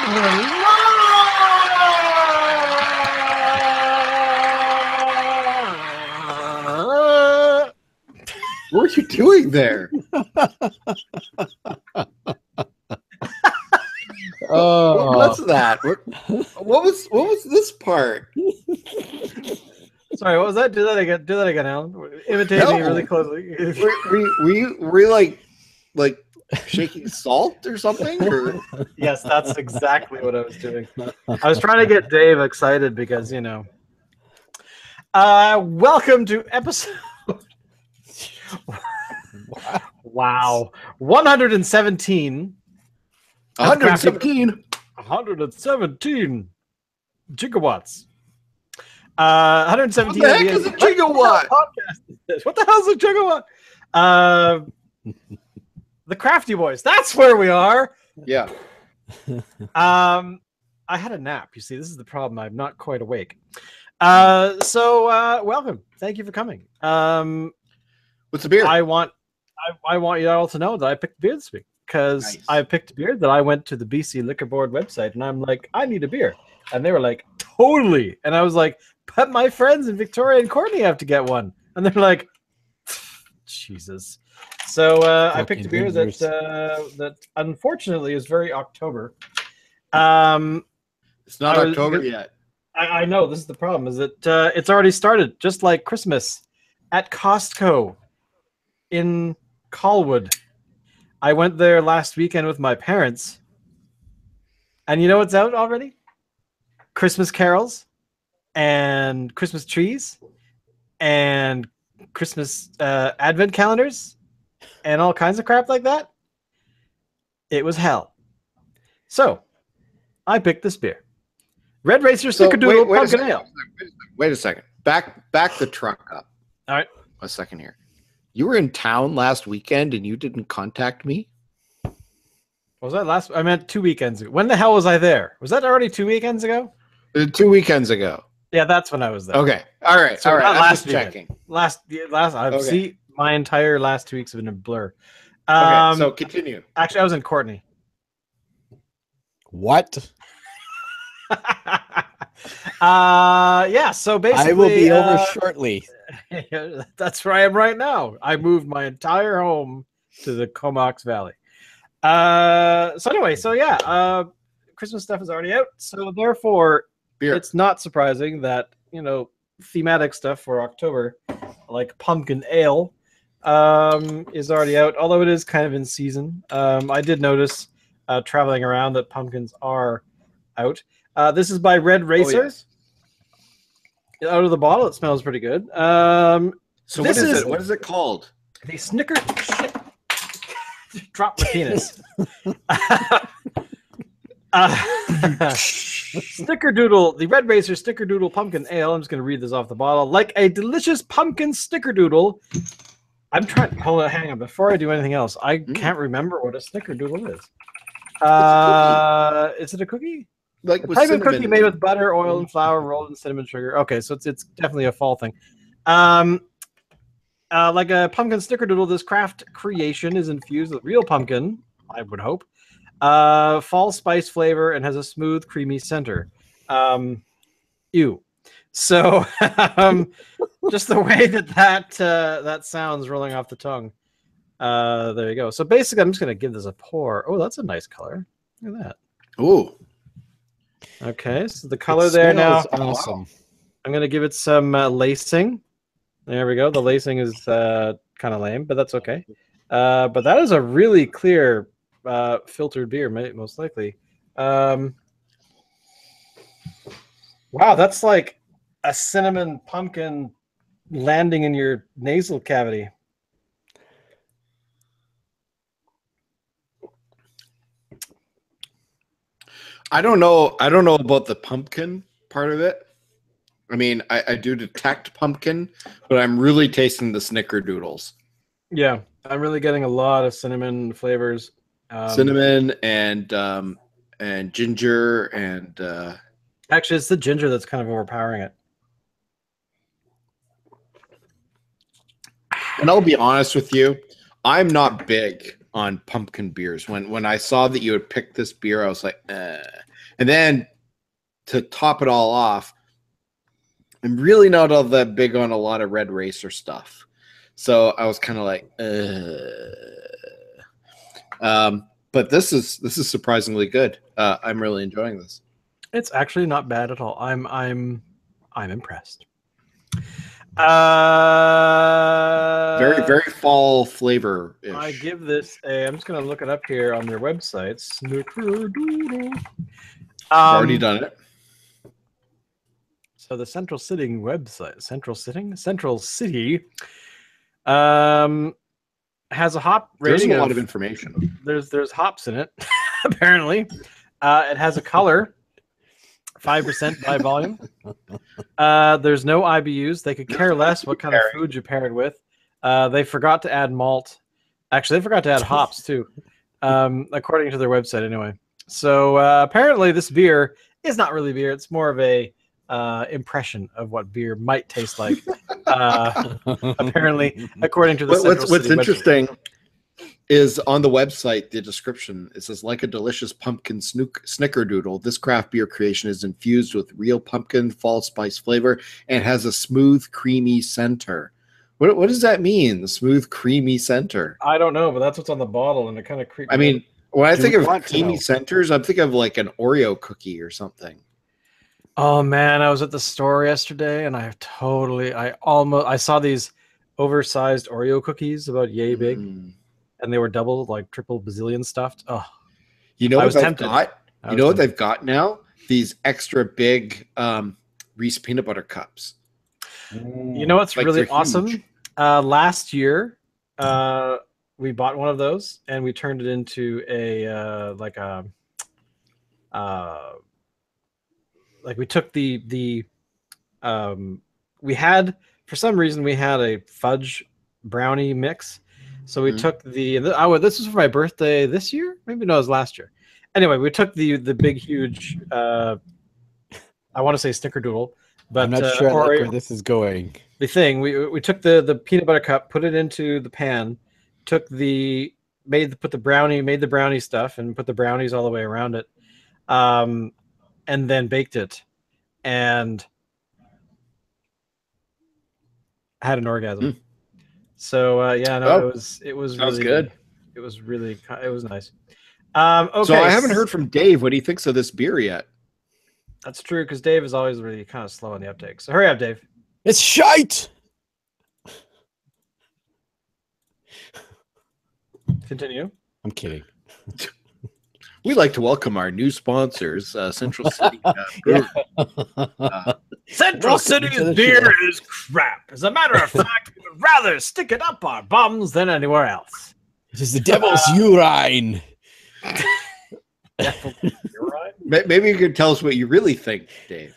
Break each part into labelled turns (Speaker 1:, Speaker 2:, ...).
Speaker 1: What are you doing there? What's that? What was this part?
Speaker 2: Sorry, what was that? Do that again, Alan. Imitate me really closely.
Speaker 1: Were you like shaking salt or something? Or?
Speaker 2: Yes, that's exactly what I was doing. I was trying to get Dave excited because, you know. Welcome to episode. Wow. 117.
Speaker 1: 117.
Speaker 2: 117 gigawatts. 117.
Speaker 1: What the heck is a gigawatt?
Speaker 2: What the hell is a gigawatt? The Crafty Boys. That's where we are.
Speaker 1: Yeah.
Speaker 2: I had a nap. You see, this is the problem. I'm not quite awake. So welcome. Thank you for coming.
Speaker 1: What's the beer?
Speaker 2: I want you all to know that I picked the beer this week because
Speaker 1: Nice.
Speaker 2: I picked a beer that I went to the BC Liquor Board website and I'm like, I need a beer. And they were like, totally. And I was like, but my friends in Victoria and Courtney have to get one. And they're like, Jesus. So I picked a beer that unfortunately is very October.
Speaker 1: It's not October yet.
Speaker 2: I know this is the problem. Is that it's already started, just like Christmas, at Costco in Colwood. I went there last weekend with my parents, and you know what's out already? Christmas carols, and Christmas trees, and Christmas advent calendars, and all kinds of crap like that. It was hell. So I picked this beer. Red Racer Snickerdoodle Pumpkin Ale.
Speaker 1: Wait a second. Back the truck up.
Speaker 2: All right.
Speaker 1: A second here. You were in town last weekend and you didn't contact me?
Speaker 2: Was that last? I meant 2 weekends ago. When the hell was I there? Was that already 2 weekends ago?
Speaker 1: 2 weekends ago.
Speaker 2: Yeah, that's when I was there.
Speaker 1: Okay. All right.
Speaker 2: So
Speaker 1: all right. I'm
Speaker 2: last
Speaker 1: just checking.
Speaker 2: Last. I see. My entire last 2 weeks have been a blur.
Speaker 1: Okay. So continue.
Speaker 2: Actually, I was in Courtney.
Speaker 3: What?
Speaker 2: Yeah. So basically,
Speaker 3: I will be over shortly.
Speaker 2: That's where I am right now. I moved my entire home to the Comox Valley. So anyway, so yeah, Christmas stuff is already out. So therefore, it's not surprising that, you know, thematic stuff for October, like pumpkin ale, is already out. Although it is kind of in season. I did notice traveling around that pumpkins are out. This is by Red Racer.
Speaker 1: Oh, yes.
Speaker 2: Out of the bottle, it smells pretty good.
Speaker 1: So what is it? What is it called?
Speaker 2: The Snicker. Shit. Drop my penis. Snickerdoodle, the Red Racer Snickerdoodle Pumpkin Ale. I'm just going to read this off the bottle. Like a delicious pumpkin snickerdoodle. I'm trying. Hold on, hang on. Before I do anything else, I can't remember what a snickerdoodle is. Is it a cookie?
Speaker 1: Like
Speaker 2: a type of cookie made with butter, oil, and flour, rolled in cinnamon sugar. Okay, so it's definitely a fall thing. Like a pumpkin snickerdoodle, this craft creation is infused with real pumpkin, I would hope, fall spice flavor, and has a smooth, creamy center. Ew. So just the way that sounds rolling off the tongue. There you go. So basically, I'm just going to give this a pour. Oh, that's a nice color. Look at that.
Speaker 1: Ooh.
Speaker 2: Okay, so the color there now.
Speaker 3: Awesome.
Speaker 2: I'm going to give it some lacing. There we go. The lacing is kind of lame, but that's okay. But that is a really clear filtered beer, most likely. Wow, that's like a cinnamon pumpkin landing in your nasal cavity.
Speaker 1: I don't know about the pumpkin part of it. I mean, I do detect pumpkin, but I'm really tasting the snickerdoodles.
Speaker 2: Yeah, I'm really getting a lot of cinnamon flavors.
Speaker 1: Cinnamon and ginger and
Speaker 2: actually, it's the ginger that's kind of overpowering it.
Speaker 1: And I'll be honest with you, I'm not big on pumpkin beers. When I saw that you had picked this beer, I was like, And then to top it all off, I'm really not all that big on a lot of Red Racer stuff. So I was kind of like, but this is surprisingly good. I'm really enjoying this.
Speaker 2: It's actually not bad at all. I'm impressed.
Speaker 1: Very fall flavor.
Speaker 2: I give this a. I'm just gonna look it up here on their website. Snickerdoodle.
Speaker 1: Already done it.
Speaker 2: So the Central Sitting website, Central City, has a hop rating.
Speaker 1: There's a lot of information.
Speaker 2: There's hops in it, apparently. It has a color, 5% by volume. There's no IBUs. They could care less what kind of food you pair it with. They forgot to add malt. Actually, they forgot to add hops too, according to their website anyway. So apparently this beer is not really beer. It's more of a impression of what beer might taste like. Apparently, according to the
Speaker 1: what's interesting is on the website, the description, it says, like a delicious pumpkin snickerdoodle, this craft beer creation is infused with real pumpkin fall spice flavor and has a smooth, creamy center. What does that mean? The smooth, creamy center?
Speaker 2: I don't know, but that's what's on the bottle, and it kind of creeps.
Speaker 1: I mean, when I think of creamy centers, I'm thinking of like an Oreo cookie or something.
Speaker 2: Oh man, I was at the store yesterday, and I saw these oversized Oreo cookies about yay big, and they were double, like triple bazillion stuffed. Oh,
Speaker 1: you know what they've got? You know what they've got now? These extra big Reese peanut butter cups.
Speaker 2: You know what's really awesome? Last year, we bought one of those, and we turned it into a like we took we had, for some reason, we had a fudge brownie mix. So we took this was for my birthday this year. Maybe no, it was last year. Anyway, we took the big, huge, I want to say Snickerdoodle, but
Speaker 3: I'm not sure where this is going.
Speaker 2: The thing, we took the peanut butter cup, put it into the pan, made the brownie stuff and put the brownies all the way around it. And then baked it, and had an orgasm. So it was really
Speaker 1: good.
Speaker 2: It was nice. Okay,
Speaker 1: so I haven't heard from Dave what he thinks of this beer yet.
Speaker 2: That's true, because Dave is always really kind of slow on the uptake. So hurry up, Dave.
Speaker 3: It's shite.
Speaker 2: Continue.
Speaker 3: I'm kidding.
Speaker 1: We'd like to welcome our new sponsors, Central City.
Speaker 2: Central City's beer is crap. As a matter of fact, we would rather stick it up our bums than anywhere else.
Speaker 3: This is the devil's urine.
Speaker 1: Maybe you could tell us what you really think, Dave.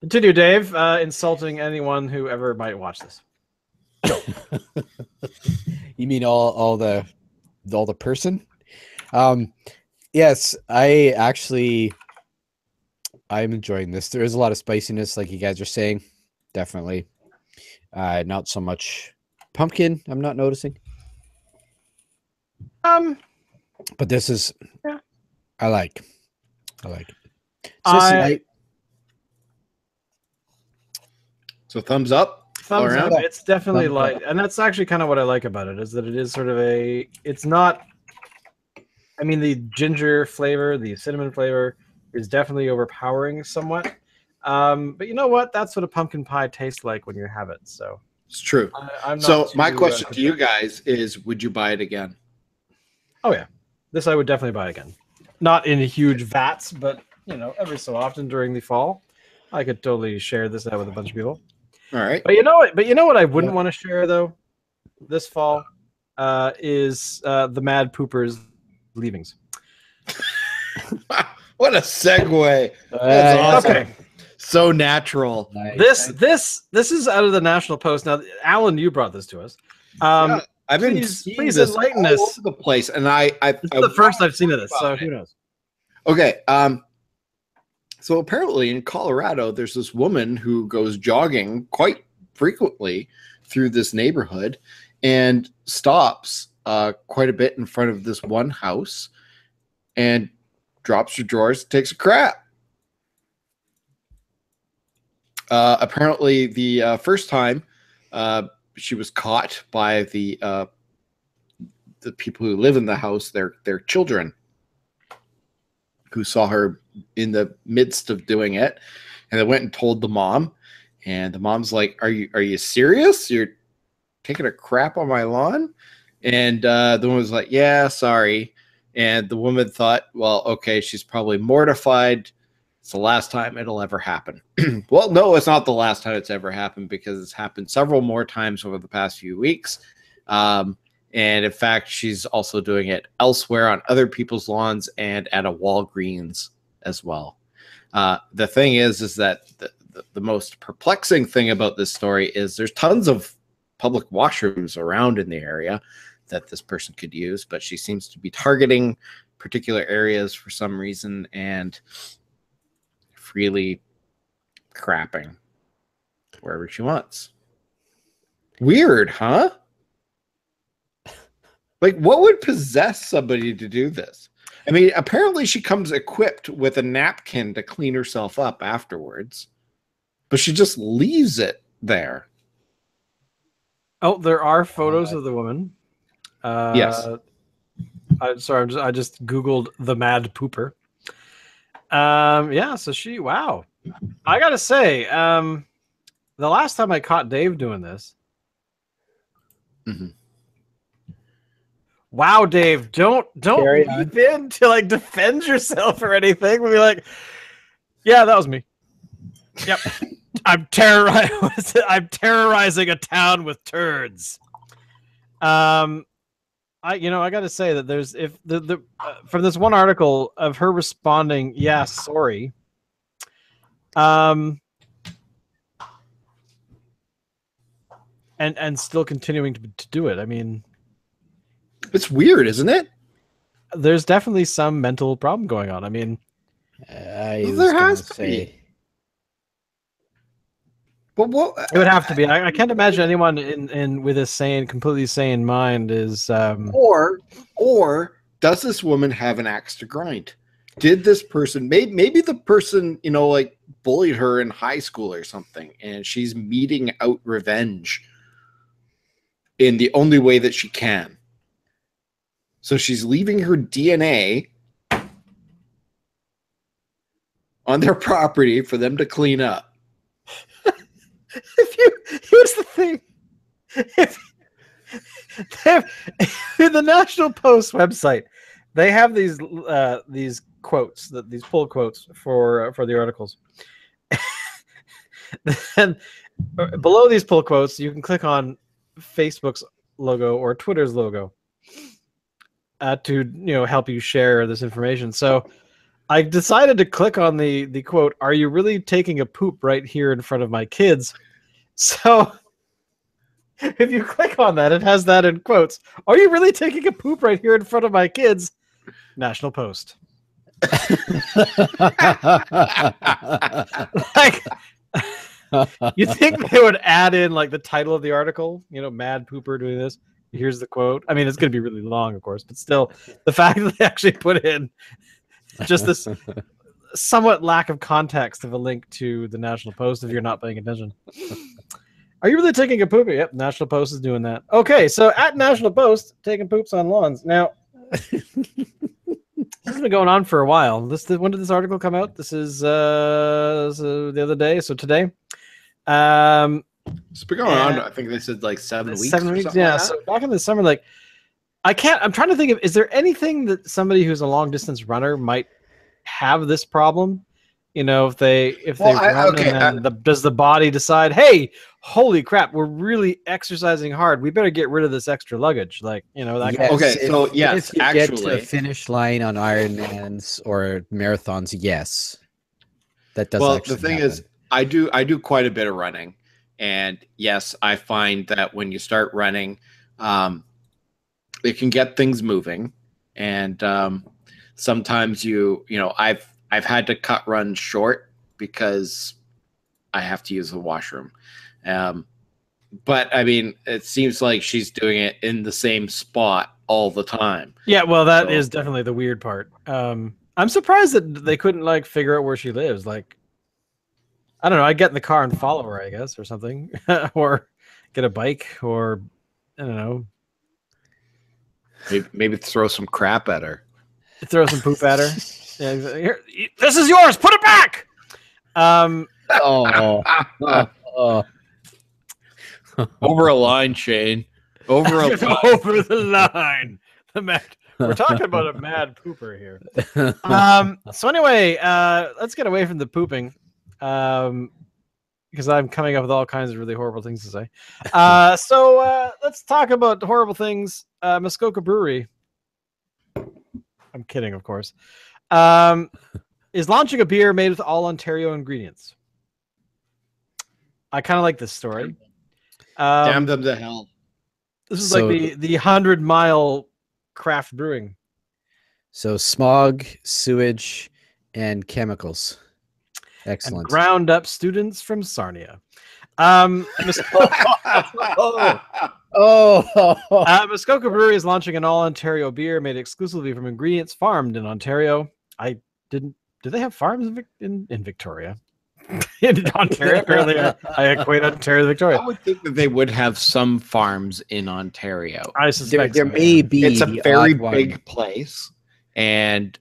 Speaker 2: Continue, Dave, insulting anyone who ever might watch this.
Speaker 3: You mean all the person? Yes, I'm enjoying this. There is a lot of spiciness, like you guys are saying. Definitely. Not so much pumpkin, I'm not noticing. But this is I like it.
Speaker 1: So thumbs up.
Speaker 2: Thumbs up. It's definitely light, and that's actually kind of what I like about it, is that it is sort of it's not. I mean, the ginger flavor, the cinnamon flavor is definitely overpowering somewhat. But you know what? That's what a pumpkin pie tastes like when you have it. So
Speaker 1: it's true. My question to you guys is, would you buy it again?
Speaker 2: Oh yeah, this I would definitely buy again. Not in huge vats, but every so often during the fall, I could totally share this out with a bunch of people.
Speaker 1: All right.
Speaker 2: But you know what I wouldn't want to share though, this fall, is the Mad Poopers leavings.
Speaker 1: What a segue. That's awesome. Okay. So natural.
Speaker 2: Nice. This is out of the National Post. Now, Alan, you brought this to us.
Speaker 1: I've been
Speaker 2: please enlighten us.
Speaker 1: All over the place, and
Speaker 2: it's the first I've seen of this, so who knows?
Speaker 1: Okay. So apparently in Colorado, there's this woman who goes jogging quite frequently through this neighborhood and stops quite a bit in front of this one house and drops her drawers, takes a crap. Apparently, the first time she was caught by the people who live in the house, their children, who saw her in the midst of doing it, and they went and told the mom, and the mom's like, "Are you serious? You're taking a crap on my lawn?" And the woman was like, "Yeah, sorry." And the woman thought, well, okay, she's probably mortified. It's the last time it'll ever happen. Well, no, it's not the last time it's ever happened, because it's happened several more times over the past few weeks. And in fact, she's also doing it elsewhere on other people's lawns and at a Walgreens as well. The thing is that the most perplexing thing about this story is there's tons of public washrooms around in the area that this person could use, but she seems to be targeting particular areas for some reason and freely crapping wherever she wants. Weird, huh? Like, what would possess somebody to do this? I mean, apparently she comes equipped with a napkin to clean herself up afterwards, but she just leaves it there.
Speaker 2: Oh, there are photos of the woman.
Speaker 1: Yes.
Speaker 2: I just Googled the mad pooper. Yeah, so wow. I gotta say, the last time I caught Dave doing this.
Speaker 1: Mm-hmm.
Speaker 2: Wow, Dave, don't leap in to like defend yourself or anything. We'll be like, yeah, that was me. Yep. I'm terrorizing a town with turds. I gotta say that there's from this one article of her responding, yeah, sorry. And still continuing to do it. I mean,
Speaker 1: it's weird, isn't it?
Speaker 2: There's definitely some mental problem going on. I mean,
Speaker 1: there has to be. But what
Speaker 2: it would have to be. I can't imagine anyone with a completely sane mind is.
Speaker 1: Or does this woman have an axe to grind? Did this person maybe the person like bullied her in high school or something, and she's meting out revenge in the only way that she can. So she's leaving her DNA on their property for them to clean up.
Speaker 2: Here's the thing. In the National Post website, they have these quotes, these pull quotes for the articles. And below these pull quotes, you can click on Facebook's logo or Twitter's logo to help you share this information. So I decided to click on the quote, "Are you really taking a poop right here in front of my kids?" So if you click on that, it has that in quotes. "Are you really taking a poop right here in front of my kids?" National Post. Like, you think they would add in like the title of the article, mad pooper doing this. Here's the quote. I mean, it's going to be really long, of course, but still, the fact that they actually put in just this somewhat lack of context of a link to the National Post if you're not paying attention. Are you really taking a poop? Yep, National Post is doing that. Okay, so at National Post, taking poops on lawns. Now, this has been going on for a while. When did this article come out? This is the other day, so today.
Speaker 1: It's been going on, I think they said like 7 weeks.
Speaker 2: 7 weeks, yeah. Like so back in the summer, like, I'm trying to think of, is there anything that somebody who's a long distance runner might have this problem? If they run, and then does the body decide, hey, holy crap, we're really exercising hard, we better get rid of this extra luggage, that
Speaker 3: yes,
Speaker 1: okay, so yes,
Speaker 3: if you
Speaker 1: actually
Speaker 3: get to the finish line on Ironmans or marathons, yes, that does.
Speaker 1: Well, the thing is, I do quite a bit of running, and yes, I find that when you start running, it can get things moving, and sometimes I've had to cut runs short because I have to use the washroom. But I mean, it seems like she's doing it in the same spot all the time.
Speaker 2: Yeah, well, that is definitely the weird part. I'm surprised that they couldn't like figure out where she lives. Like, I don't know. I'd get in the car and follow her, I guess, or something, or get a bike, or I don't know,
Speaker 1: Maybe throw some crap at her.
Speaker 2: throw some poop at her. Yeah, here, this is yours. Put it back.
Speaker 3: Oh.
Speaker 1: Over a line, Shane. Over a line.
Speaker 2: Over the line. We're talking about a mad pooper here. So anyway, let's get away from the pooping, because I'm coming up with all kinds of really horrible things to say. So let's talk about horrible things. Muskoka Brewery. I'm kidding, of course. Is launching a beer made with all Ontario ingredients. I kind of like this story.
Speaker 1: Damn them to hell.
Speaker 2: This is like the 100-mile craft brewing.
Speaker 3: So smog, sewage, and chemicals. Excellent.
Speaker 2: And ground up students from Sarnia. Muskoka Brewery is launching an all-Ontario beer made exclusively from ingredients farmed in Ontario. Do they have farms in Victoria? In Ontario? Apparently, I equate Ontario to Victoria.
Speaker 1: I would think that they would have some farms in Ontario.
Speaker 2: I suspect
Speaker 3: there may be.
Speaker 1: It's a very big place, and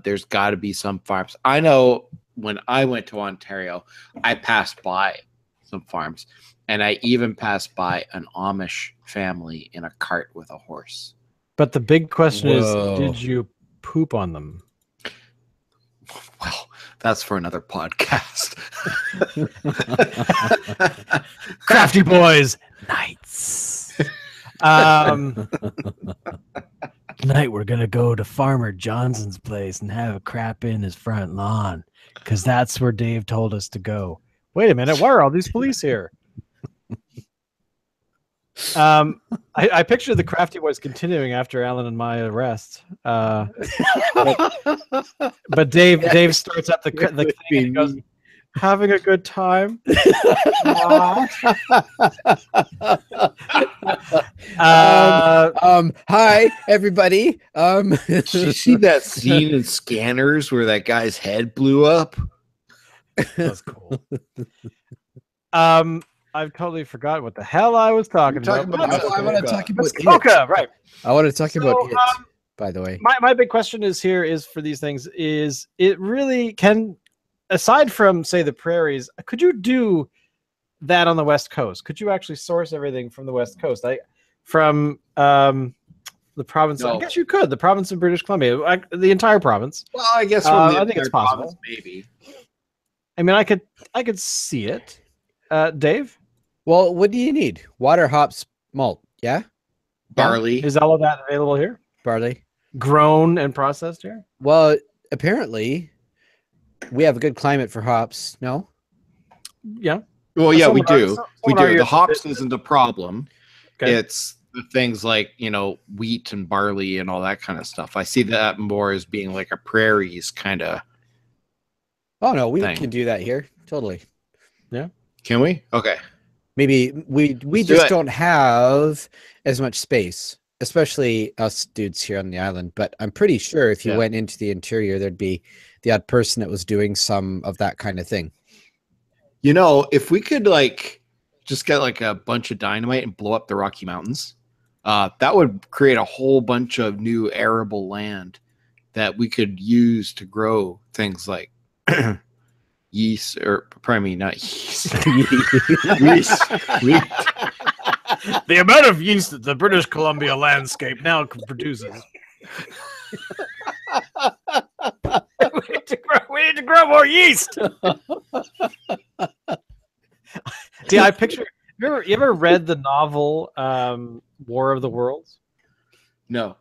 Speaker 1: there's got to be some farms. I know when I went to Ontario, I passed by some farms, and I even passed by an Amish family in a cart with a horse.
Speaker 2: But the big question is, did you poop on them?
Speaker 1: Well, that's for another podcast.
Speaker 2: Crafty boys nights. Tonight we're gonna go to Farmer Johnson's place and have a crap in his front lawn, because that's where Dave told us to go. Wait a minute, why are all these police here? I picture the Crafty boys continuing after Alan and my arrest. But Dave starts up the thing and he goes, having a good time.
Speaker 3: Hi everybody.
Speaker 1: Did you see that scene in Scanners where that guy's head blew up?
Speaker 2: That's cool. I've totally forgot what the hell I was talking about.
Speaker 3: I want to talk about
Speaker 2: Muskoka, right?
Speaker 3: I want to talk about it. By the way,
Speaker 2: my big question is for these things is it really can, aside from say the prairies, could you do that on the West Coast? Could you actually source everything from the West Coast? From the province? No. I guess you could. The province of British Columbia, the entire province.
Speaker 1: Well, I guess from
Speaker 2: I think it's possible.
Speaker 1: Province, maybe.
Speaker 2: I mean, I could see it. Dave?
Speaker 3: Well, what do you need? Water, hops, malt. Yeah.
Speaker 1: Barley.
Speaker 2: Is all of that available here?
Speaker 3: Barley.
Speaker 2: Grown and processed here?
Speaker 3: Well, apparently we have a good climate for hops. No?
Speaker 2: Yeah.
Speaker 1: Well, yeah, we do. We do. The hops isn't a problem.
Speaker 2: Okay.
Speaker 1: It's the things like, wheat and barley and all that kind of stuff. I see that more as being like a prairies kind of.
Speaker 3: Oh, no, we can do that here. Totally.
Speaker 2: Yeah.
Speaker 1: Can we? Okay.
Speaker 3: Maybe we just don't have as much space, especially us dudes here on the island. But I'm pretty sure if you went into the interior, there'd be the odd person that was doing some of that kind of thing.
Speaker 1: If we could just get a bunch of dynamite and blow up the Rocky Mountains, that would create a whole bunch of new arable land that we could use to grow things like yeast, or probably not yeast. Yeast.
Speaker 2: The amount of yeast that the British Columbia landscape now produces. we need to grow more yeast. See, I picture. You ever read the novel War of the Worlds?
Speaker 1: No.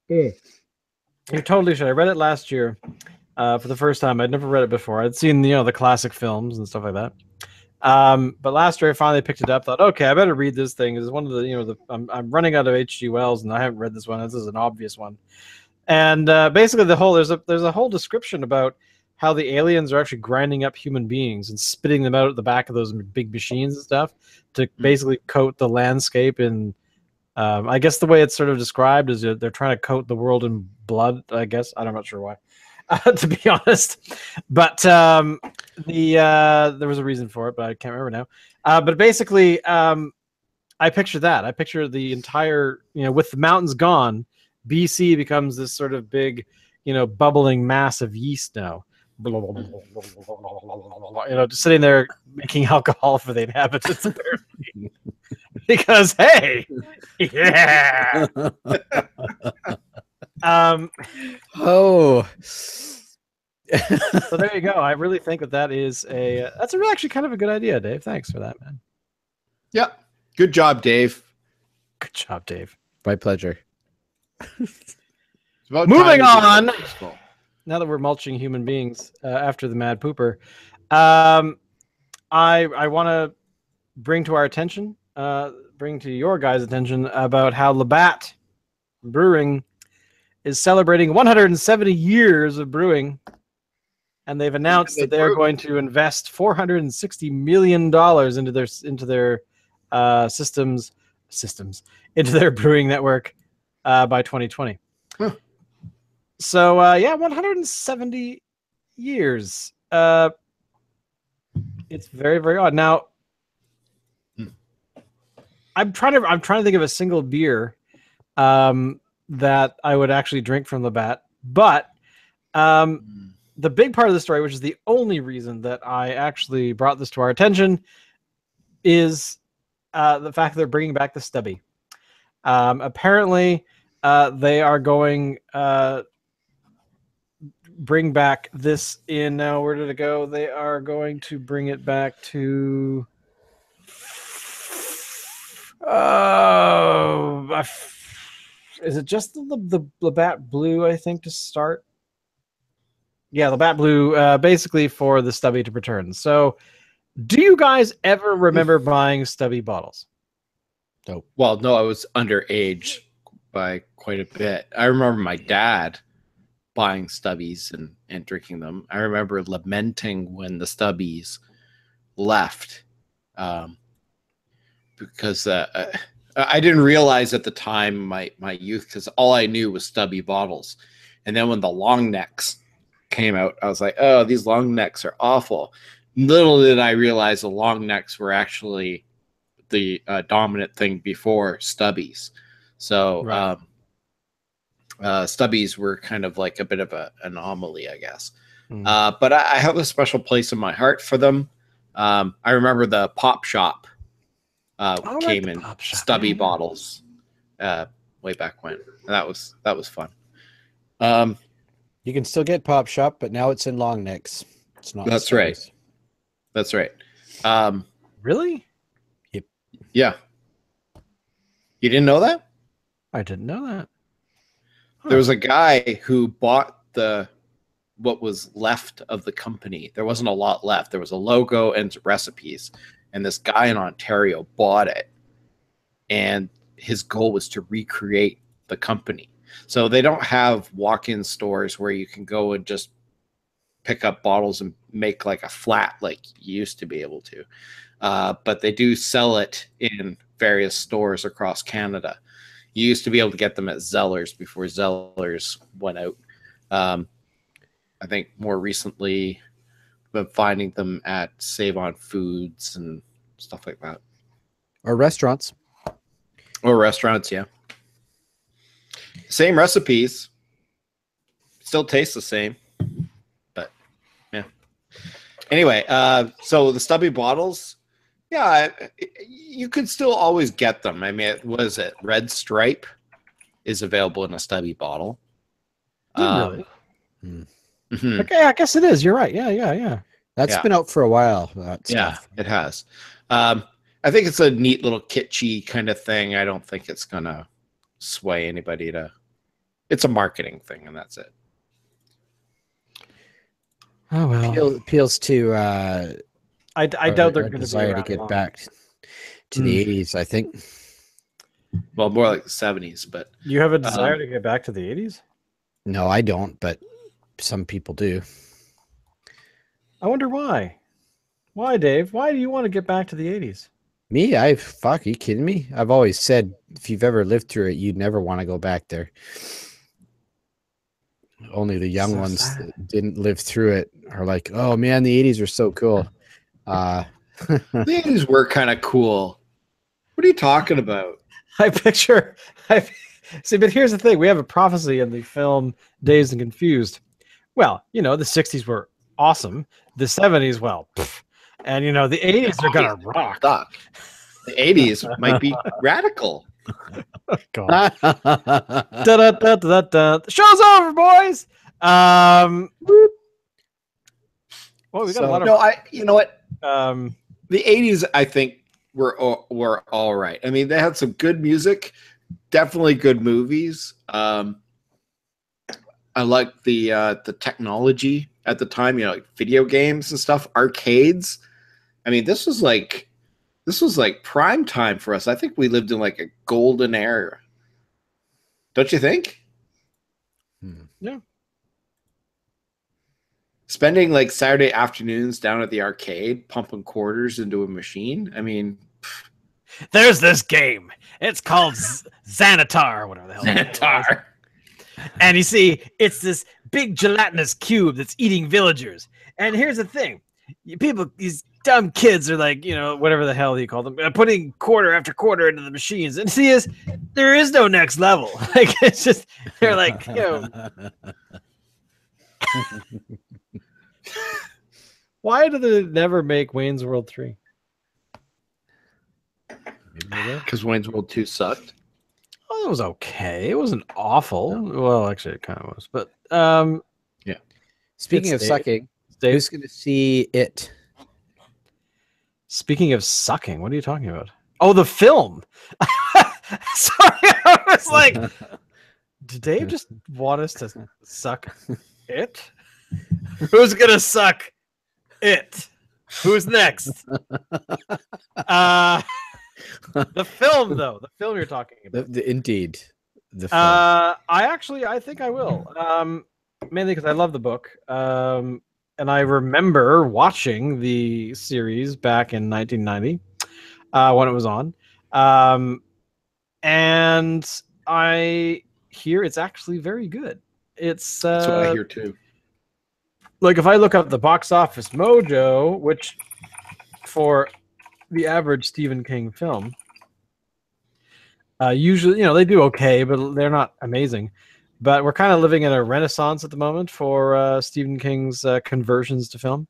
Speaker 2: You totally should. I read it last year. For the first time. I'd never read it before. I'd seen, the classic films and stuff like that. But last year I finally picked it up. Thought, okay, I better read this thing. It's one of the, I'm running out of H.G. Wells, and I haven't read this one. This is an obvious one. And basically, there's a whole description about how the aliens are actually grinding up human beings and spitting them out at the back of those big machines and stuff to basically coat the landscape in I guess the way it's sort of described is they're trying to coat the world in blood. I guess I'm not sure why, to be honest. But there was a reason for it, but I can't remember now. But basically, I picture that. I picture the entire, with the mountains gone, BC becomes this sort of big, bubbling mass of yeast now. Just sitting there making alcohol for the inhabitants, apparently. Because hey, yeah.
Speaker 3: Oh.
Speaker 2: So there you go. I really think that's actually kind of a good idea, Dave. Thanks for that, man.
Speaker 1: Yep. Good job, Dave.
Speaker 2: Good job, Dave.
Speaker 3: My pleasure.
Speaker 2: Moving on. Now that we're mulching human beings after the Mad Pooper, I want to bring to your guys' attention about how Labatt Brewing is celebrating 170 years of brewing, and they've announced that they're going to invest $460 million into their systems into their brewing network by 2020. Huh. So 170 years. It's very, very odd. Now, I'm trying to think of a single beer that I would actually drink from Labatt, but the big part of the story, which is the only reason that I actually brought this to our attention, is the fact that they're bringing back the Stubby. Apparently, they are going bring back this in now. Where did it go? They are going to bring it back to. Is it just the Labatt Blue? I think to start. Yeah, Labatt Blue, basically for the Stubby to return. So, do you guys ever remember buying Stubby bottles?
Speaker 1: No. Well, no, I was underage by quite a bit. I remember my dad buying Stubbies and drinking them. I remember lamenting when the Stubbies left, because I didn't realize at the time my youth, because all I knew was Stubby bottles. And then when the long necks came out, I was like, oh, these long necks are awful. Little did I realize the long necks were actually the dominant thing before Stubbies. So right. Stubbies were kind of like a bit of an anomaly, I guess. But I have a special place in my heart for them. I remember the Pop Shop came in Stubby bottles way back when. That was fun.
Speaker 3: You can still get Pop Shop, but now it's in long necks. It's not.
Speaker 1: That's right. That's right.
Speaker 2: Really?
Speaker 3: Yep.
Speaker 1: Yeah. You didn't know that?
Speaker 2: I didn't know that.
Speaker 1: Huh. There was a guy who bought what was left of the company. There wasn't a lot left. There was a logo and recipes. And this guy in Ontario bought it. And his goal was to recreate the company. So they don't have walk-in stores where you can go and just pick up bottles and make like a flat like you used to be able to. But they do sell it in various stores across Canada. You used to be able to get them at Zellers before Zellers went out. I think more recently been finding them at Save On Foods and stuff like that.
Speaker 3: Or restaurants.
Speaker 1: Or restaurants, yeah. Same recipes. Still tastes the same. But, yeah. Anyway, so the Stubby bottles, yeah, you could still always get them. I mean, what is it? Red Stripe is available in a Stubby bottle.
Speaker 2: Really? Okay, I guess it is. You're right. Yeah.
Speaker 3: That's been out for a while.
Speaker 1: Yeah, it has. I think it's a neat little kitschy kind of thing. I don't think it's going to sway anybody to... It's a marketing thing, and that's it.
Speaker 3: Oh, well. Appeals to...
Speaker 2: I doubt they're going to
Speaker 3: desire to get back to the 80s, I think.
Speaker 1: Well, more like the 70s, but...
Speaker 2: You have a desire to get back to the 80s?
Speaker 3: No, I don't, but some people do.
Speaker 2: I wonder why. Why, Dave? Why do you want to get back to the 80s?
Speaker 3: Me, fuck, are you kidding me? I've always said if you've ever lived through it, you'd never want to go back there. Only the young ones that didn't live through it are like, oh man, the 80s are so cool.
Speaker 1: The 80s were kind of cool. What are you talking about?
Speaker 2: See, but here's the thing. We have a prophecy in the film Dazed and Confused. Well, the 60s were awesome. The 70s, well, and the 80s are gonna rock.
Speaker 1: Suck. The 80s might be radical.
Speaker 2: Oh, God. The show's over, boys. Well, we got a lot of.
Speaker 1: No, you know what?
Speaker 2: The
Speaker 1: 80s, I think, were all right. I mean, they had some good music, definitely good movies. I like the technology at the time, like video games and stuff, arcades. I mean, this was like prime time for us. I think we lived in like a golden era. Don't you think?
Speaker 2: Yeah.
Speaker 1: Spending like Saturday afternoons down at the arcade, pumping quarters into a machine. I mean,
Speaker 2: there's this game. It's called Xanatar, whatever the hell.
Speaker 1: Xanatar.
Speaker 2: And you see, it's this big gelatinous cube that's eating villagers. And here's the thing. These dumb kids are like, whatever the hell you call them, putting quarter after quarter into the machines. And see, there is no next level. Like, it's just, they're like, why do they never make Wayne's World 3?
Speaker 1: Because Wayne's World 2 sucked.
Speaker 2: Well, it was okay. It wasn't awful. No. Well, actually, it kind of was. But
Speaker 1: yeah.
Speaker 3: Speaking of sucking, who's going to see it?
Speaker 2: Speaking of sucking, what are you talking about? Oh, the film. Sorry, I was like, did Dave just want us to suck it? Who's gonna suck it? Who's next? The film, though. The film you're talking about.
Speaker 3: Indeed. The film.
Speaker 2: I think I will. Mainly because I love the book. And I remember watching the series back in 1990 when it was on. And I hear it's actually very good. That's
Speaker 1: what I hear too.
Speaker 2: Like if I look up the Box Office Mojo, which for the average Stephen King film, usually, they do okay, but they're not amazing. But we're kind of living in a renaissance at the moment for Stephen King's conversions to film.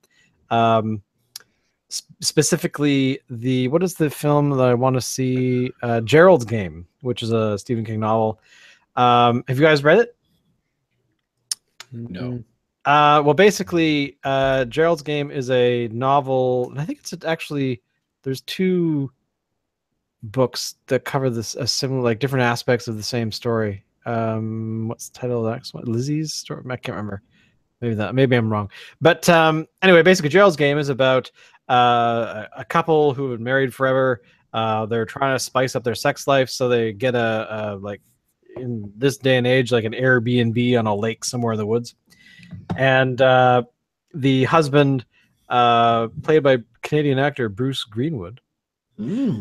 Speaker 2: Specifically, what is the film that I want to see? Gerald's Game, which is a Stephen King novel. Have you guys read it?
Speaker 1: No.
Speaker 2: Well, basically, Gerald's Game is a novel, and I think there's two books that cover this similar, like different aspects of the same story. What's the title of the next one? Lizzie's story? I can't remember. Maybe I'm wrong. But anyway, basically, Gerald's Game is about a couple who have been married forever. They're trying to spice up their sex life, so they get a like in this day and age, like an Airbnb on a lake somewhere in the woods. And the husband, played by Canadian actor Bruce Greenwood, is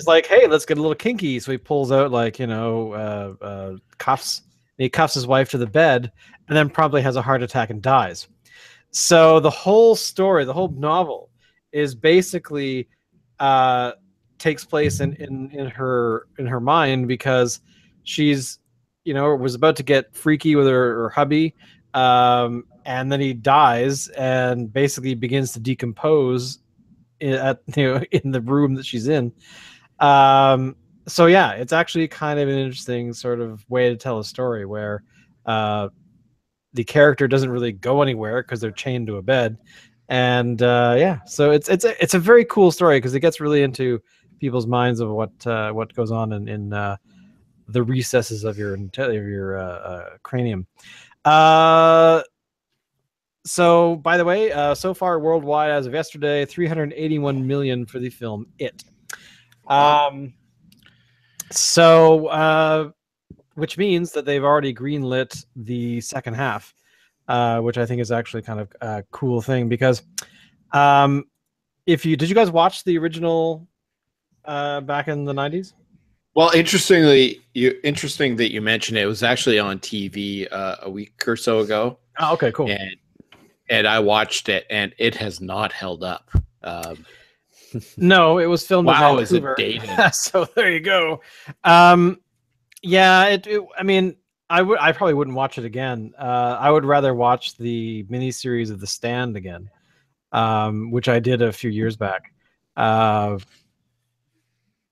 Speaker 2: like, hey, let's get a little kinky. So he pulls out cuffs. And he cuffs his wife to the bed, and then promptly has a heart attack and dies. So the whole story, the whole novel, is basically takes place in her mind, because she's was about to get freaky with her hubby, and then he dies and basically begins to decompose in the room that she's in. So yeah, it's actually kind of an interesting sort of way to tell a story where the character doesn't really go anywhere because they're chained to a bed, and so it's a very cool story because it gets really into people's minds of what goes on in the recesses of your cranium. So by the way, so far worldwide as of yesterday, 381 million for the film It. Which means that they've already greenlit the second half, which I think is actually kind of a cool thing, because Did you guys watch the original back in the 90s?
Speaker 1: Well, interesting that you mentioned it. It was actually on TV a week or so ago.
Speaker 2: Oh, okay, cool.
Speaker 1: And I watched it, and it has not held up.
Speaker 2: No, it was filmed in Vancouver.
Speaker 1: Is it dated?
Speaker 2: So there you go. Yeah, I mean, I probably wouldn't watch it again. I would rather watch the miniseries of The Stand again, which I did a few years back,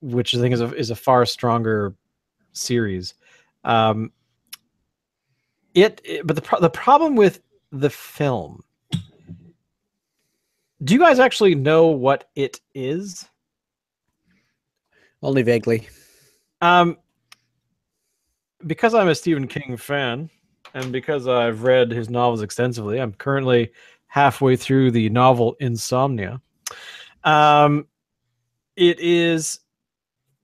Speaker 2: which I think is a far stronger series. But the problem with the film. Do you guys actually know what it is?
Speaker 3: Only vaguely.
Speaker 2: Because I'm a Stephen King fan, and because I've read his novels extensively, I'm currently halfway through the novel Insomnia. It is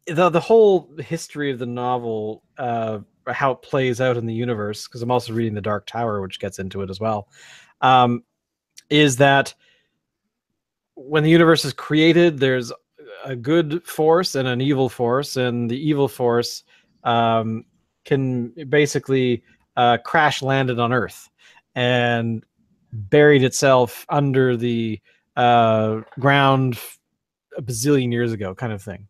Speaker 2: the whole history of the novel, how it plays out in the universe, because I'm also reading The Dark Tower, which gets into it as well, is that when the universe is created, there's a good force and an evil force, and the evil force can basically crash landed on Earth and buried itself under the ground a bazillion years ago, kind of thing,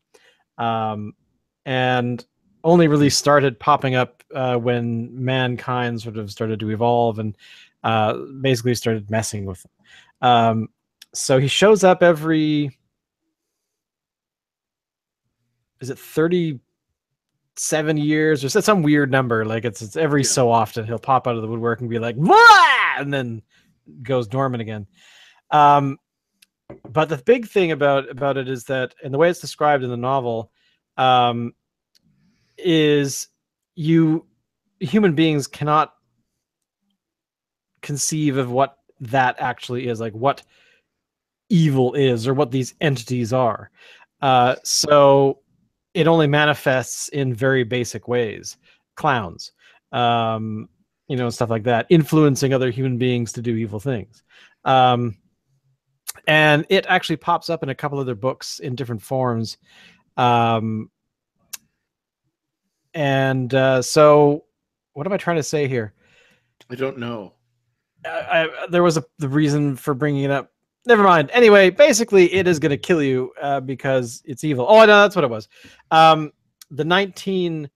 Speaker 2: and only really started popping up when mankind sort of started to evolve and basically started messing with them. So he shows up every, is it 37 years or some weird number? Like it's every so often he'll pop out of the woodwork and be like, "Wah!" And then goes dormant again. But the big thing about it is that, and the way it's described in the novel, is human beings cannot conceive of what that actually is, like what evil is or what these entities are. So it only manifests in very basic ways. Clowns, stuff like that, influencing other human beings to do evil things. And it actually pops up in a couple other books in different forms. So what am I trying to say here?
Speaker 1: I don't know.
Speaker 2: There was the reason for bringing it up. Never mind. Anyway, basically, it is going to kill you because it's evil. Oh, no, that's what it was. The 1950s,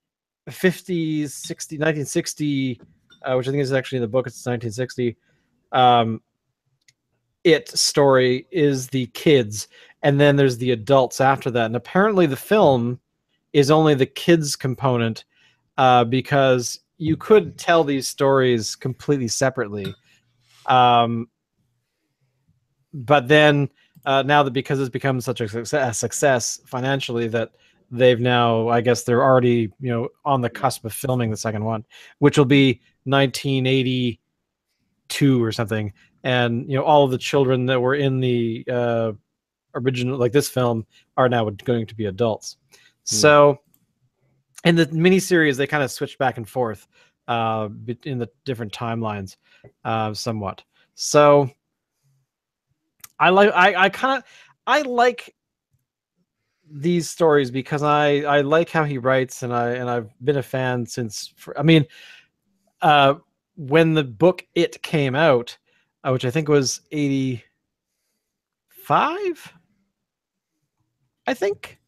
Speaker 2: 1960, which I think is actually in the book. It's 1960. It story is the kids, and then there's the adults after that. And apparently, the film is only the kids component because you could tell these stories completely separately. But then now that because it's become such a success financially that they've now, I guess they're already on the cusp of filming the second one, which will be 1982 or something. And all of the children that were in the original, like this film, are now going to be adults. So in the miniseries, they kind of switch back and forth in the different timelines somewhat. So I like these stories because I like how he writes, and I've been a fan since. When the book It came out, which I think was 85, I think.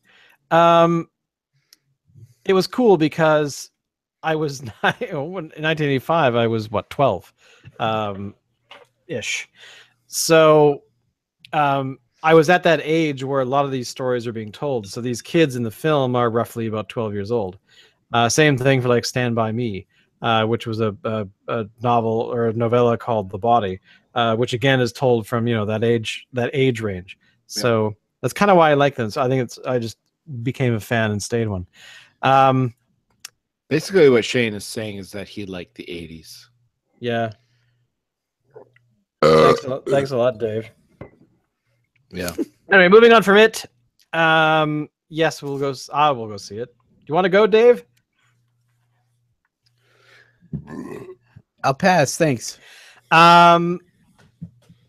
Speaker 2: It was cool because I was in 1985. I was 12, ish. So I was at that age where a lot of these stories are being told. So these kids in the film are roughly about 12 years old. Same thing for like Stand By Me, which was a novel or a novella called The Body, which again is told from that age range. So that's kind of why I like them. So I think I just became a fan and stayed one.
Speaker 1: Basically, what Shane is saying is that he liked the 80s.
Speaker 2: Yeah. Thanks a lot, Dave.
Speaker 1: Yeah.
Speaker 2: Anyway, moving on from it. Yes, we'll go. I will go see it. Do you want to go, Dave?
Speaker 3: I'll pass. Thanks.
Speaker 2: The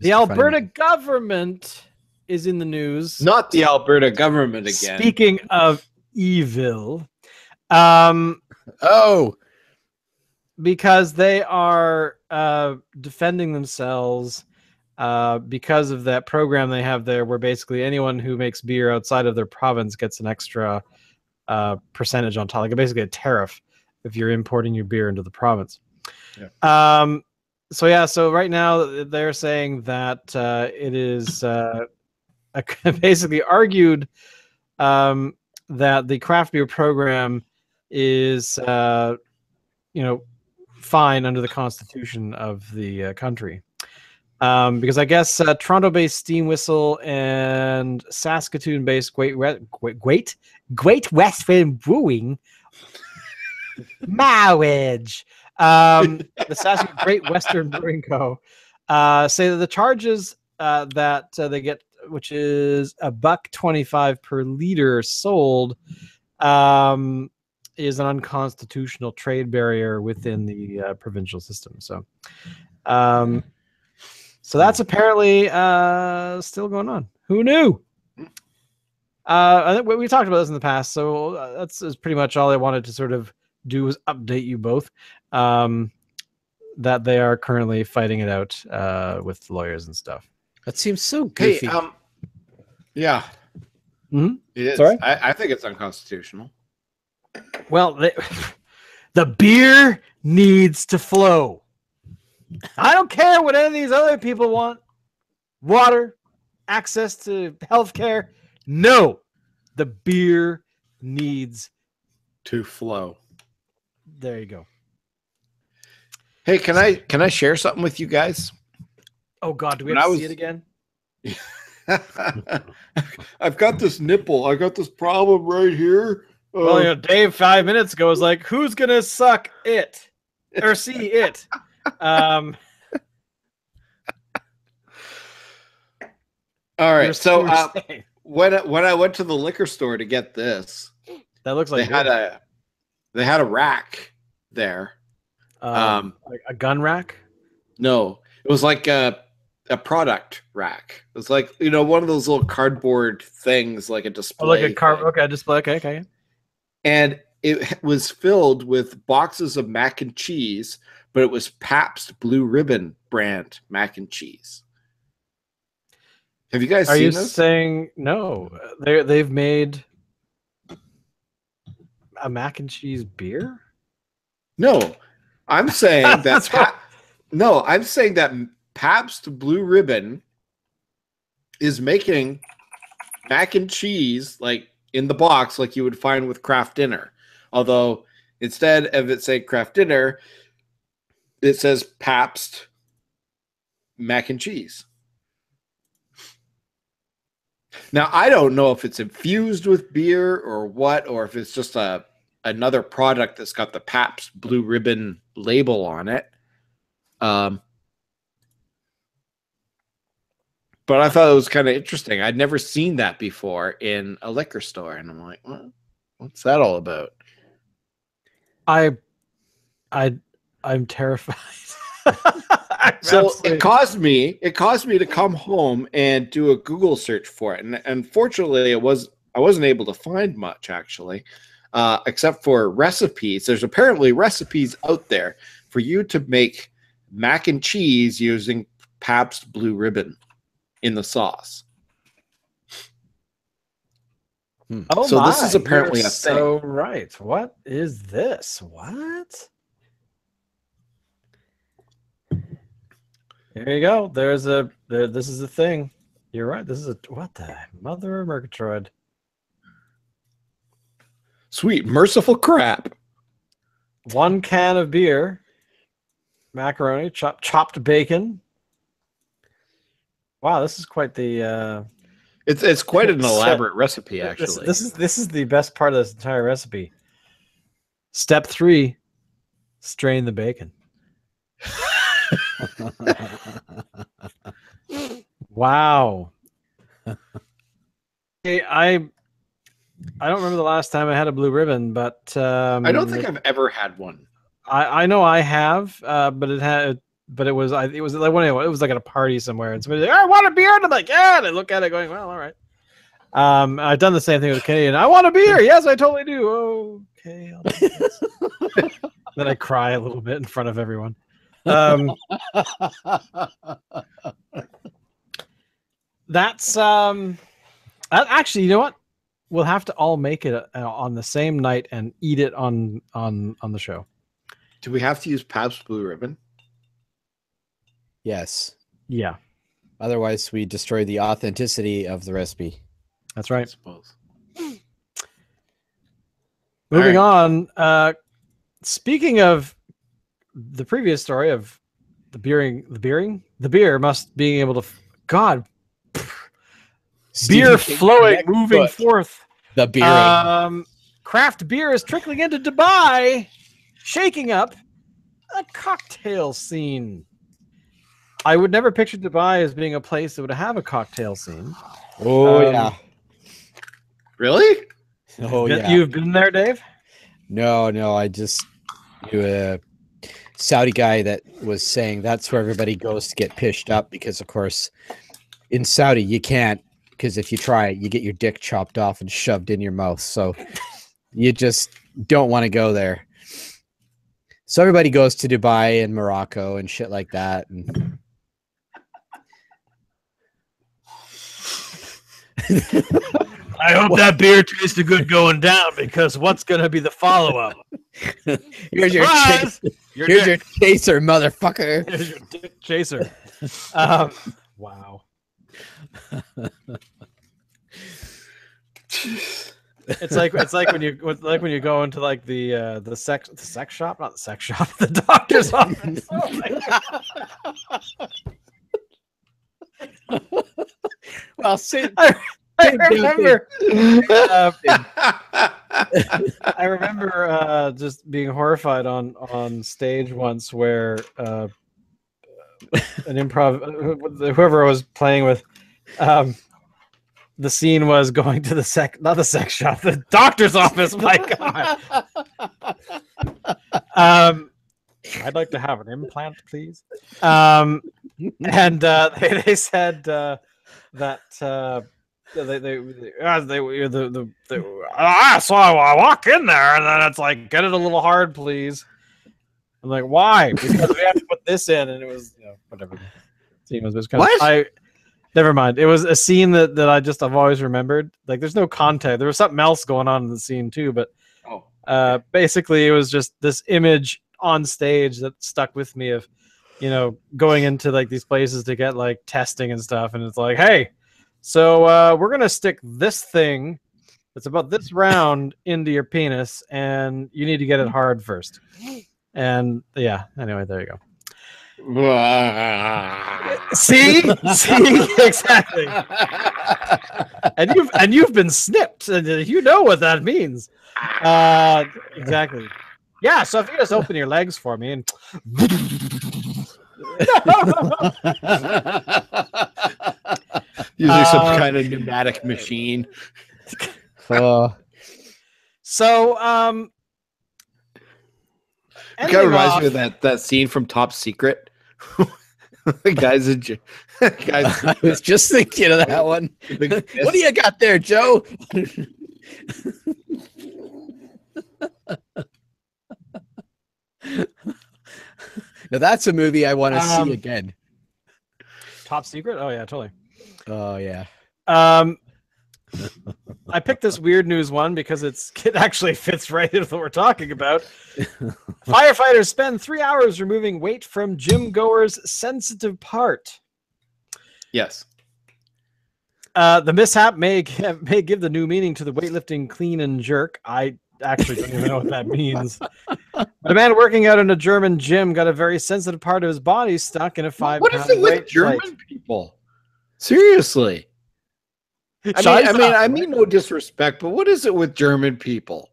Speaker 2: Alberta government is in the news.
Speaker 1: Not the Alberta government again.
Speaker 2: Speaking of evil, because they are defending themselves because of that program they have there, where basically anyone who makes beer outside of their province gets an extra percentage on top, like basically a tariff if you're importing your beer into the province. Yeah. So right now they're saying that it is basically argued that the craft beer program is fine under the constitution of the country. Because I guess Toronto-based Steam Whistle and Saskatoon-based Great Western Brewing, marriage. The Saskatoon Great Western Brewing Co. Say that the charges that they get, which is $1.25 per liter sold, is an unconstitutional trade barrier within the provincial system. So that's apparently still going on. Who knew? I think we talked about this in the past, so that's pretty much all I wanted to sort of do was update you both that they are currently fighting it out with lawyers and stuff.
Speaker 3: That seems so goofy.
Speaker 1: Hey, yeah.
Speaker 2: Mm-hmm.
Speaker 1: It is.
Speaker 2: Sorry?
Speaker 1: I think it's unconstitutional.
Speaker 2: Well, the beer needs to flow. I don't care what any of these other people want. Water, access to healthcare. No, the beer needs
Speaker 1: to flow.
Speaker 2: There you go.
Speaker 1: Hey, can I share something with you guys?
Speaker 2: Oh God, do we have to see it again?
Speaker 1: I've got this nipple. I got this problem right here.
Speaker 2: Well, Dave 5 minutes ago was like, "Who's gonna suck it or see it?"
Speaker 1: All right. So when I went to the liquor store to get this,
Speaker 2: that looks like
Speaker 1: they had a rack there.
Speaker 2: Like a gun rack?
Speaker 1: No, it was like a product rack. It was like, one of those little cardboard things, like a display.
Speaker 2: Oh, like a car. Okay, display. Okay.
Speaker 1: And it was filled with boxes of mac and cheese, but it was Pabst Blue Ribbon brand mac and cheese. Have you guys seen this? Are you
Speaker 2: saying no? They've made a mac and cheese beer?
Speaker 1: No, I'm saying that. I'm saying that Pabst Blue Ribbon is making mac and cheese like in the box, like you would find with Kraft Dinner. Although instead of it saying Kraft Dinner, it says Pabst mac and cheese. Now, I don't know if it's infused with beer or what, or if it's just another product that's got the Pabst Blue Ribbon label on it. But I thought it was kind of interesting. I'd never seen that before in a liquor store, and I'm like, well, what's that all about?
Speaker 2: I'm terrified.
Speaker 1: So it caused me to come home and do a Google search for it, and unfortunately, I wasn't able to find much actually, except for recipes. There's apparently recipes out there for you to make mac and cheese using Pabst Blue Ribbon in the sauce.
Speaker 2: Oh,
Speaker 1: so this is apparently a thing.
Speaker 2: So right. What is this? What? There you go. This is a thing. You're right. This is what the mother of Murgatroyd.
Speaker 1: Sweet, merciful crap.
Speaker 2: 1 can of beer, macaroni, chopped bacon. Wow, this is quite the.
Speaker 1: It's quite an elaborate recipe, actually.
Speaker 2: This is the best part of this entire recipe. Step 3: strain the bacon. Wow. Hey, I don't remember the last time I had a Blue Ribbon, but
Speaker 1: I don't think I've ever had one.
Speaker 2: I know I have, but but it was like at a party somewhere, and somebody's like, "I want a beer," and I'm like, "Yeah," and I look at it going, "Well, all right." I've done the same thing with a Canadian. I want a beer. Yes, I totally do. Okay. I'll take this. Then I cry a little bit in front of everyone. That's actually, you know what? We'll have to all make it on the same night and eat it on the show.
Speaker 1: Do we have to use Pabst Blue Ribbon?
Speaker 3: Yes.
Speaker 2: Yeah.
Speaker 3: Otherwise, we destroy the authenticity of the recipe.
Speaker 2: That's right.
Speaker 1: I suppose.
Speaker 2: Moving on. Speaking of the previous story of the beer must being able to beer flowing, moving forth.
Speaker 3: The beering.
Speaker 2: Craft beer is trickling into Dubai, shaking up a cocktail scene. I would never picture Dubai as being a place that would have a cocktail scene.
Speaker 3: Oh, yeah.
Speaker 1: Really?
Speaker 3: Oh, yeah.
Speaker 2: You've been there, Dave?
Speaker 3: No. I just knew a Saudi guy that was saying that's where everybody goes to get pished up because, of course, in Saudi, you can't, because if you try it, you get your dick chopped off and shoved in your mouth. So you just don't want to go there. So everybody goes to Dubai and Morocco and shit like that. And
Speaker 2: I hope that beer tasted good going down, because what's going to be the follow-up?
Speaker 3: Here's your chaser, motherfucker.
Speaker 2: Here's your dick chaser. Wow. It's like when you go into like the sex shop, not the sex shop, the doctor's office. Oh
Speaker 3: Well,
Speaker 2: I remember just being horrified on stage once where an improv, whoever I was playing with, the scene was going to not the sex shop, the doctor's office. My God. I'd like to have an implant, please. And they said that so I walk in there and then it's like, get it a little hard, please. I'm like, why? Because we have to put this in, and it was, whatever. The scene was kind of, never mind. It was a scene that I've always remembered. Like, there's no context. There was something else going on in the scene too, but basically it was just this image on stage that stuck with me of, going into like these places to get like testing and stuff, and it's like, hey, so we're gonna stick this thing that's about this round into your penis, and you need to get it hard first. And yeah, anyway, there you go. See, exactly. And you've been snipped, and you know what that means. Exactly. Yeah. So if you just open your legs for me and
Speaker 1: using some kind of pneumatic machine.
Speaker 2: So
Speaker 1: it kind of reminds me of that scene from Top Secret. Guys,
Speaker 3: I was just thinking of that one. What do you got there, Joe? Now that's a movie I want to see again.
Speaker 2: Top Secret? Oh yeah, totally.
Speaker 3: Oh yeah.
Speaker 2: I picked this weird news one because it actually fits right into what we're talking about. Firefighters spend 3 hours removing weight from gym goer's sensitive part.
Speaker 1: Yes.
Speaker 2: The mishap may give the new meaning to the weightlifting clean and jerk. I actually don't even know what that means. But a man working out in a German gym got a very sensitive part of his body stuck in a 5-pound weight.
Speaker 1: What is it with German people? Seriously. I mean no disrespect, but what is it with German people?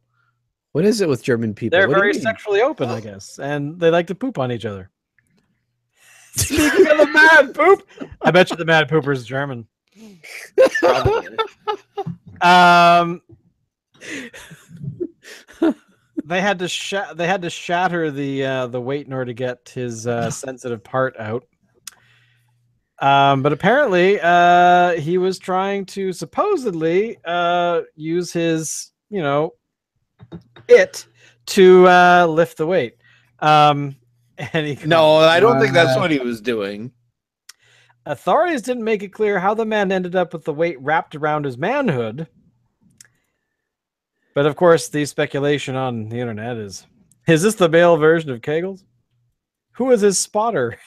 Speaker 3: What is it with German people?
Speaker 2: They're very sexually open, I guess, and they like to poop on each other. Speaking of the mad poop, I bet you the mad pooper is German. They had to shatter the weight in order to get his sensitive part out. But apparently, he was trying to supposedly use his, to lift the weight. And
Speaker 1: no, I don't think that's what he was doing.
Speaker 2: Authorities didn't make it clear how the man ended up with the weight wrapped around his manhood. But of course, the speculation on the internet is this the male version of Kegels? Who is his spotter?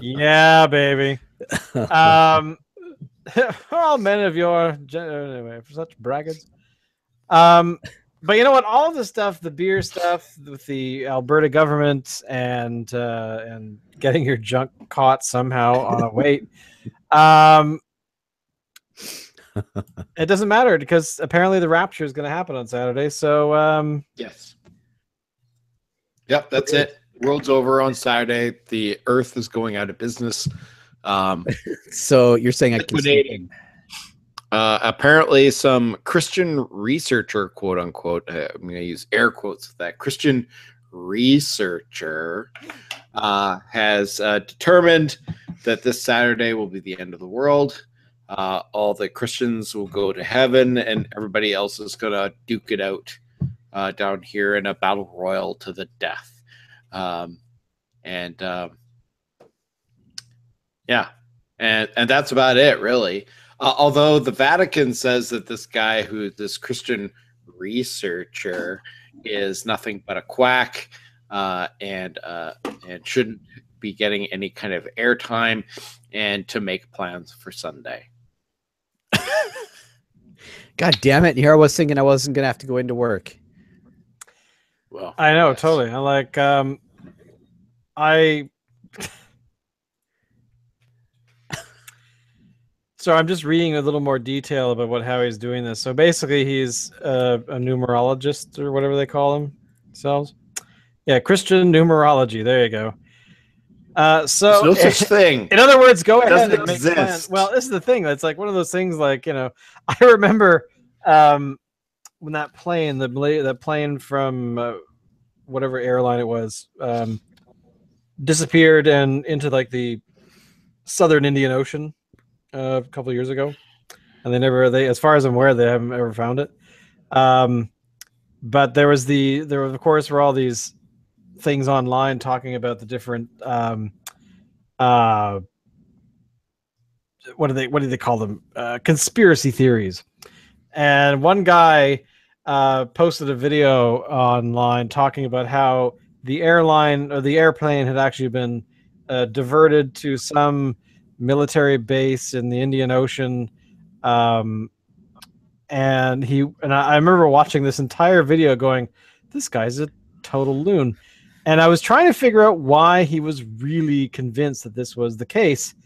Speaker 2: Yeah, baby. All men of your anyway, for such brackets. But you know what? All the stuff, the beer stuff with the Alberta government and getting your junk caught somehow on a weight, it doesn't matter because apparently the rapture is going to happen on Saturday. So
Speaker 1: yes, yep, that's it. World's over on Saturday. The Earth is going out of business.
Speaker 3: So you're saying
Speaker 1: liquidating. Apparently, some Christian researcher, quote unquote, I'm going to use air quotes with that, Christian researcher has determined that this Saturday will be the end of the world. All the Christians will go to heaven, and everybody else is going to duke it out down here in a battle royal to the death. And that's about it, really. Although the Vatican says that this Christian researcher is nothing but a quack and shouldn't be getting any kind of airtime, and to make plans for Sunday.
Speaker 3: God damn it. Here I was thinking I wasn't going to have to go into work.
Speaker 1: Well,
Speaker 2: I know, yes. Totally. I like, so I'm just reading a little more detail about how he's doing this. So basically he's a numerologist or whatever they call themselves. Yeah. Christian numerology. There you go. So
Speaker 1: there's no such thing.
Speaker 2: In other words, go ahead and make plans. Well, this is the thing. That's like one of those things. Like, I remember when that plane from whatever airline it was disappeared and into like the southern Indian Ocean a couple of years ago, and they, as far as I'm aware, they haven't ever found it. But there of course were all these things online talking about the different what do they call them, conspiracy theories. And one guy posted a video online talking about how the airline or the airplane had actually been diverted to some military base in the Indian Ocean. And I remember watching this entire video going, this guy's a total loon. And I was trying to figure out why he was really convinced that this was the case.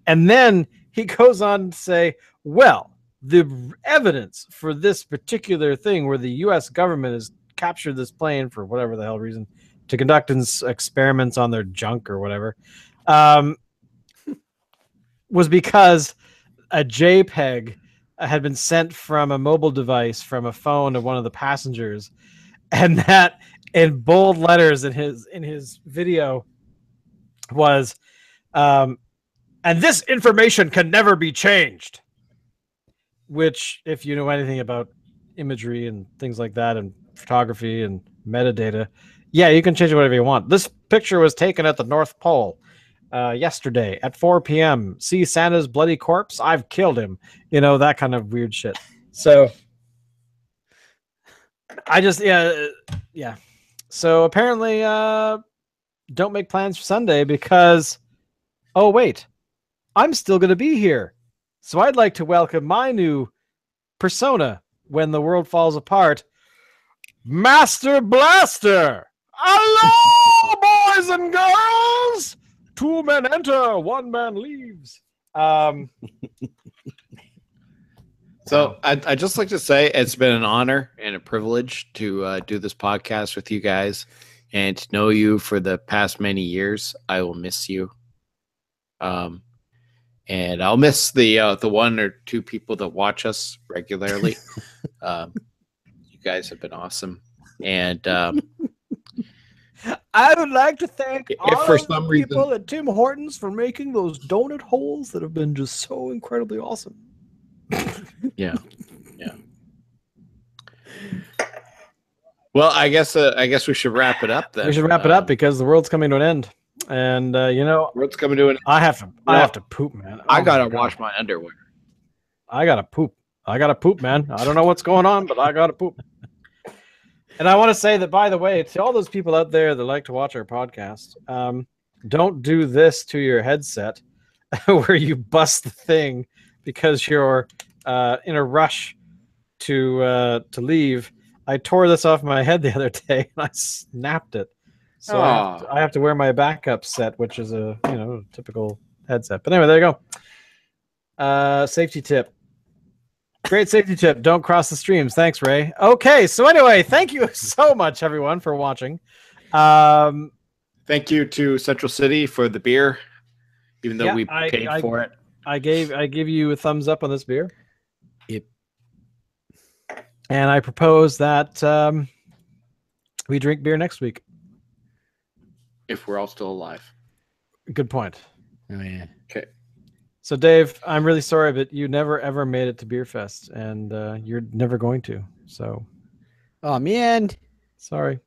Speaker 2: And then he goes on to say, well, the evidence for this particular thing where the U.S. government has captured this plane for whatever the hell reason to conduct experiments on their junk or whatever, was because a JPEG had been sent from a mobile device from a phone of one of the passengers, and that in bold letters in his video was, and this information can never be changed. Which, if you know anything about imagery and things like that, and photography and metadata, yeah, you can change it whatever you want. This picture was taken at the North Pole yesterday at 4 p.m. See Santa's bloody corpse? I've killed him. That kind of weird shit. So I just, yeah. So apparently, don't make plans for Sunday because, oh, wait, I'm still going to be here. So I'd like to welcome my new persona when the world falls apart, Master Blaster. Hello, boys and girls. 2 men enter, 1 man leaves.
Speaker 1: So I'd just like to say it's been an honor and a privilege to do this podcast with you guys and to know you for the past many years. I will miss you. And I'll miss the 1 or 2 people that watch us regularly. guys have been awesome. And
Speaker 2: I would like to thank all
Speaker 1: for
Speaker 2: of
Speaker 1: some
Speaker 2: the people
Speaker 1: reason-
Speaker 2: at Tim Hortons for making those donut holes that have been just so incredibly awesome.
Speaker 1: yeah. Well, I guess we should wrap it up then.
Speaker 2: We should wrap it up because the world's coming to an end, and
Speaker 1: World's coming to an.
Speaker 2: I have to poop, man.
Speaker 1: I
Speaker 2: Oh
Speaker 1: gotta
Speaker 2: my God.
Speaker 1: wash my underwear.
Speaker 2: I gotta poop, man. I don't know what's going on, but I gotta poop. And I want to say that, by the way, to all those people out there that like to watch our podcast, don't do this to your headset where you bust the thing because you're in a rush to leave. I tore this off my head the other day and I snapped it. So I have to wear my backup set, which is a typical headset. But anyway, there you go. Safety tip. Great safety tip. Don't cross the streams. Thanks, Ray. Okay, so anyway, thank you so much, everyone, for watching.
Speaker 1: Thank you to Central City for the beer, even though we paid for it.
Speaker 2: I give you a thumbs up on this beer.
Speaker 3: Yep.
Speaker 2: And I propose that we drink beer next week.
Speaker 1: If we're all still alive.
Speaker 2: Good point.
Speaker 3: Oh yeah.
Speaker 1: Okay.
Speaker 2: So, Dave, I'm really sorry, but you never ever made it to Beer Fest, and you're never going to. So,
Speaker 3: Oh man.
Speaker 2: Sorry.